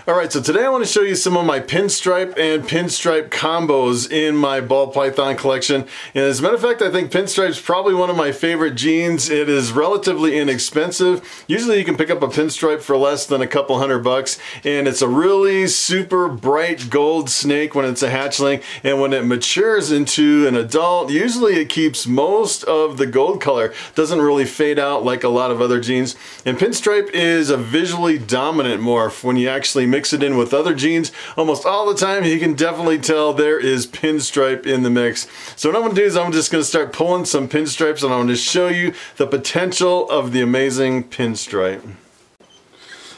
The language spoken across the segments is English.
Alright, so today I want to show you some of my pinstripe and pinstripe combos in my ball python collection. And as a matter of fact, I think pinstripe is probably one of my favorite genes. It is relatively inexpensive. Usually you can pick up a pinstripe for less than a couple $100, and it's a really super bright gold snake when it's a hatchling, and when it matures into an adult, usually it keeps most of the gold color. Doesn't really fade out like a lot of other genes. And pinstripe is a visually dominant morph. When you actually mix it in with other genes, almost all the time you can definitely tell there is pinstripe in the mix. So what I'm going to do is I'm just going to start pulling some pinstripes, and I'm going to show you the potential of the amazing pinstripe.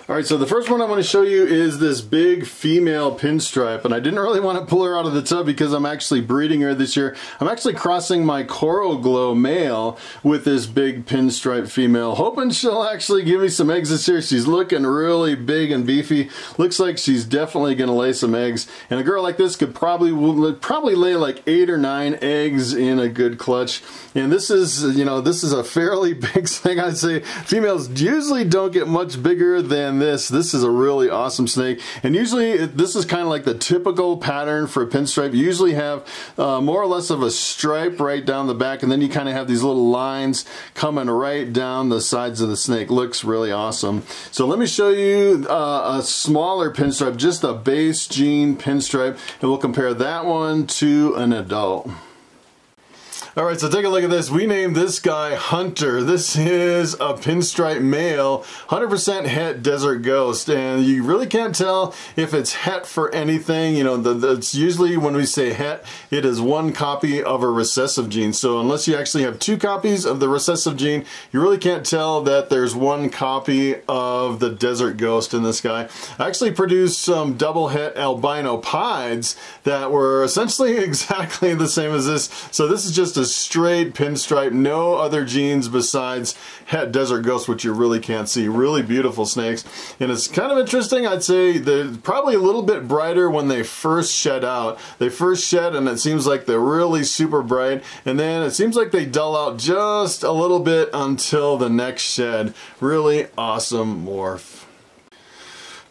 Alright, so the first one I want to show you is this big female pinstripe, and I didn't really want to pull her out of the tub because I'm actually breeding her this year. I'm actually crossing my coral glow male with this big pinstripe female, hoping she'll actually give me some eggs this year. She's looking really big and beefy. Looks like she's definitely going to lay some eggs, and a girl like this could probably lay like 8 or 9 eggs in a good clutch. And this is, this is a fairly big snake. I'd say females usually don't get much bigger than this. This is a really awesome snake, and usually this is kind of like the typical pattern for a pinstripe. You usually have more or less of a stripe right down the back, and then you kind of have these little lines coming right down the sides of the snake. Looks really awesome. So let me show you a smaller pinstripe, just a base gene pinstripe, and we'll compare that one to an adult. Alright, so take a look at this. We named this guy Hunter. This is a pinstripe male, 100% het desert ghost, and you really can't tell if it's het for anything. It's usually, when we say het, it is one copy of a recessive gene. So unless you actually have 2 copies of the recessive gene, you really can't tell that there's one copy of the desert ghost in this guy. I actually produced some double het albino pieds that were essentially exactly the same as this. So this is just a straight pinstripe, no other genes besides het desert ghost, which you really can't see. Really beautiful snakes, and it's kind of interesting. I'd say they're probably a little bit brighter when they first shed out. They first shed and it seems like they're really super bright, and then it seems like they dull out just a little bit until the next shed. Really awesome morph.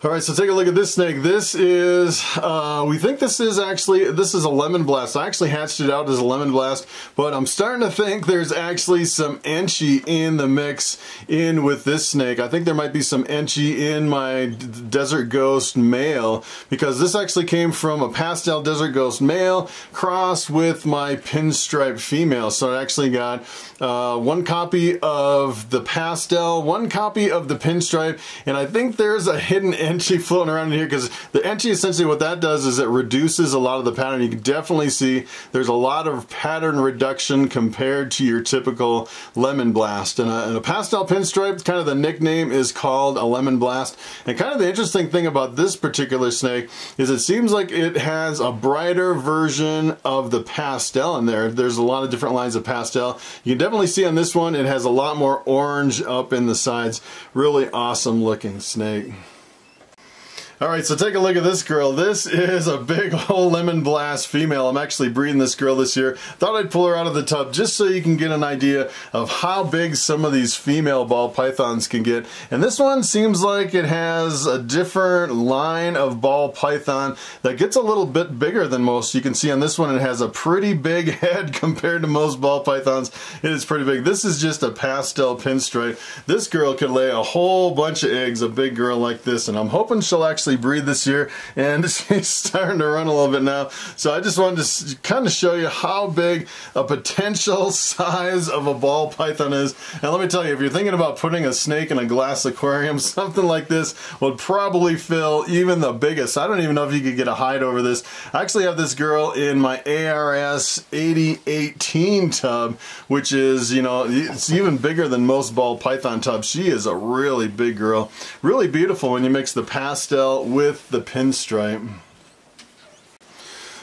Alright, so take a look at this snake. This is, we think this is a lemon blast. I actually hatched it out as a lemon blast, but I'm starting to think there's actually some enchi in the mix in with this snake. I think there might be some enchi in my desert ghost male, because this actually came from a pastel desert ghost male crossed with my pinstripe female. So I actually got one copy of the pastel, one copy of the pinstripe, and I think there's a hidden enchi floating around in here, because the enchi, essentially what that does is it reduces a lot of the pattern. You can definitely see there's a lot of pattern reduction compared to your typical lemon blast. And a pastel pinstripe, kind of the nickname is called a lemon blast. And kind of the interesting thing about this particular snake is it seems like it has a brighter version of the pastel in there. There's a lot of different lines of pastel. You can definitely see on this one it has a lot more orange up in the sides. Really awesome looking snake. Alright, so take a look at this girl. This is a big old lemon blast female. I'm actually breeding this girl this year. Thought I'd pull her out of the tub just so you can get an idea of how big some of these female ball pythons can get. And this one seems like it has a different line of ball python that gets a little bit bigger than most. You can see on this one it has a pretty big head compared to most ball pythons. It is pretty big. This is just a pastel pinstripe. This girl could lay a whole bunch of eggs, a big girl like this, and I'm hoping she'll actually breed this year, and she's starting to run a little bit now. So I just wanted to kind of show you how big a potential size of a ball python is. And let me tell you, if you're thinking about putting a snake in a glass aquarium, something like this would probably fill even the biggest. I don't even know if you could get a hide over this. I actually have this girl in my ARS 8018 tub, which is, it's even bigger than most ball python tubs. She is a really big girl. Really beautiful when you mix the pastel with the pinstripe.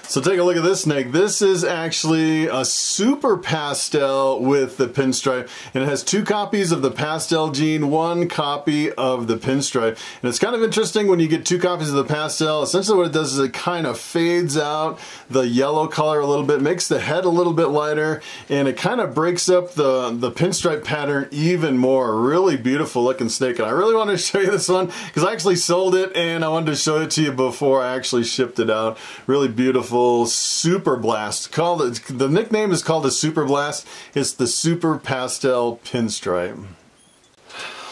So take a look at this snake. This is actually a super pastel with the pinstripe, and it has 2 copies of the pastel gene, 1 copy of the pinstripe. And it's kind of interesting when you get 2 copies of the pastel. Essentially what it does is it kind of fades out the yellow color a little bit, makes the head a little bit lighter, and it kind of breaks up the pinstripe pattern even more. Really beautiful looking snake, and I really wanted to show you this one because I actually sold it and I wanted to show it to you before I actually shipped it out. Really beautiful Super Blast. The nickname is called a Super Blast. It's the Super Pastel Pinstripe.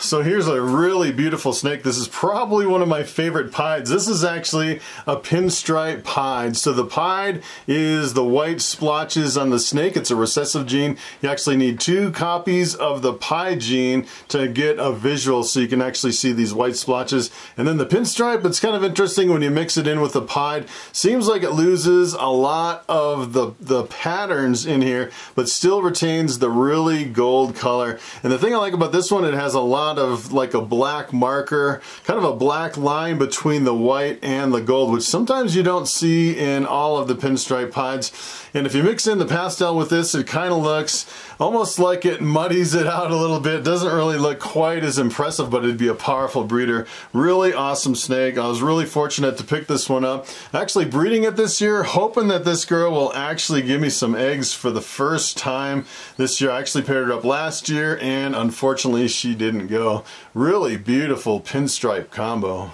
So here's a really beautiful snake. This is probably one of my favorite pieds. This is actually a pinstripe pied. So the pied is the white splotches on the snake. It's a recessive gene. You actually need 2 copies of the pied gene to get a visual so you can actually see these white splotches. And then the pinstripe, it's kind of interesting when you mix it in with the pied. Seems like it loses a lot of the patterns in here, but still retains the really gold color. And the thing I like about this one, it has a lot of like a black marker, kind of a black line between the white and the gold, which sometimes you don't see in all of the pinstripe pieds. And if you mix in the pastel with this, it kind of looks almost like it muddies it out a little bit. Doesn't really look quite as impressive, but it'd be a powerful breeder. Really awesome snake. I was really fortunate to pick this one up. Actually breeding it this year, hoping that this girl will actually give me some eggs for the first time this year. I actually paired her up last year and unfortunately she didn't go. Really beautiful pinstripe combo.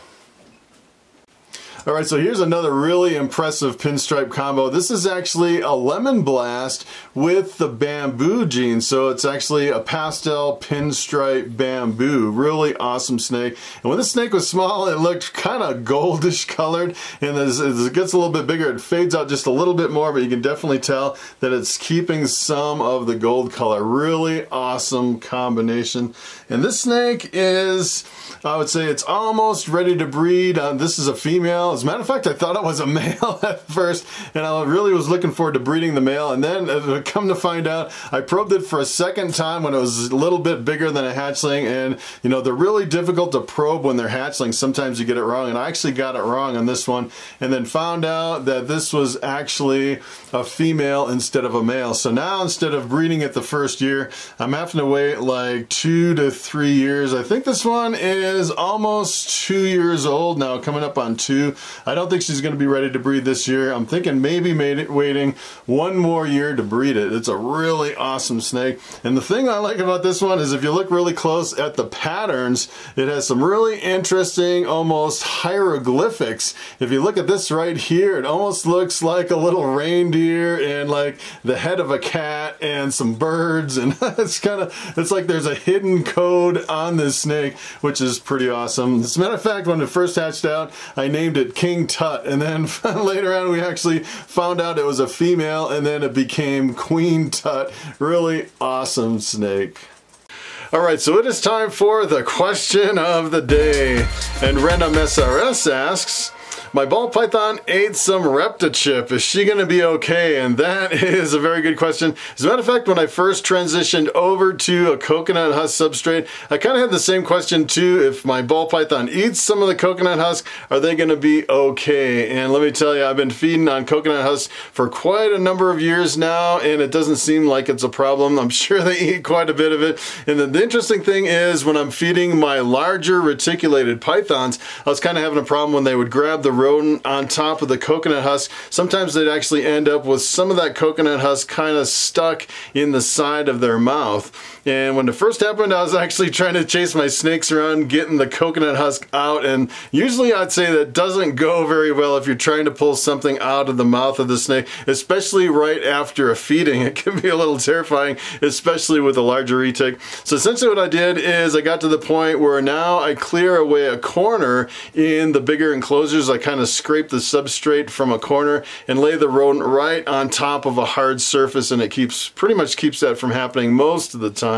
Alright, so here's another really impressive pinstripe combo. This is actually a lemon blast with the bamboo gene. So it's actually a pastel pinstripe bamboo. Really awesome snake. And when this snake was small, it looked kind of goldish colored. And as it gets a little bit bigger, it fades out just a little bit more, but you can definitely tell that it's keeping some of the gold color. Really awesome combination. And this snake is, I would say it's almost ready to breed. This is a female. As a matter of fact, I thought it was a male at first, and I really was looking forward to breeding the male, and then come to find out, I probed it for a second time when it was a little bit bigger than a hatchling, and you know, they're really difficult to probe when they're hatchlings. Sometimes you get it wrong, and I actually got it wrong on this one, and then found out that this was actually a female instead of a male. So now, instead of breeding it the first year, I'm having to wait like 2 to 3 years. I think this one is almost 2 years old now, coming up on 2. I don't think she's going to be ready to breed this year. I'm thinking maybe waiting 1 more year to breed it. It's a really awesome snake. And the thing I like about this one is if you look really close at the patterns, it has some really interesting, almost hieroglyphics. If you look at this right here, it almost looks like a little reindeer and like the head of a cat and some birds, and it's like there's a hidden code on this snake, which is pretty awesome. As a matter of fact, when it first hatched out, I named it King Tut, and then later on we actually found out it was a female, and then it became Queen Tut. Really awesome snake. Alright, so it is time for the question of the day. And Random SRS asks, my ball python ate some Reptichip. Is she going to be okay? And that is a very good question. As a matter of fact, when I first transitioned over to a coconut husk substrate, I kind of had the same question too. If my ball python eats some of the coconut husk, are they going to be okay? And let me tell you, I've been feeding on coconut husk for quite a number of years now, and it doesn't seem like it's a problem. I'm sure they eat quite a bit of it. And the interesting thing is, when I'm feeding my larger reticulated pythons, I was kind of having a problem when they would grab the rodent on top of the coconut husk. Sometimes they'd actually end up with some of that coconut husk kind of stuck in the side of their mouth. And when it first happened, I was actually trying to chase my snakes around getting the coconut husk out, and usually I'd say that doesn't go very well if you're trying to pull something out of the mouth of the snake, especially right after a feeding. It can be a little terrifying, especially with a larger retic. So essentially what I did is I got to the point where now I clear away a corner in the bigger enclosures. I kind of scrape the substrate from a corner and lay the rodent right on top of a hard surface, and it pretty much keeps that from happening most of the time.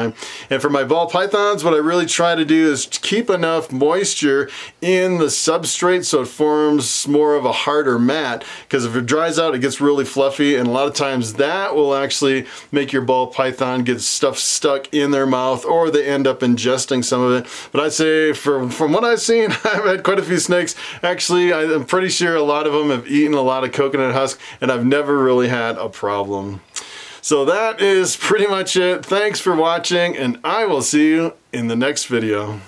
And for my ball pythons, what I really try to do is keep enough moisture in the substrate so it forms more of a harder mat, because if it dries out, it gets really fluffy, and a lot of times that will actually make your ball python get stuff stuck in their mouth, or they end up ingesting some of it. But I'd say from what I've seen, I've had quite a few snakes. Actually, I'm I'm pretty sure a lot of them have eaten a lot of coconut husk, and I've never really had a problem. So that is pretty much it. Thanks for watching, and I will see you in the next video.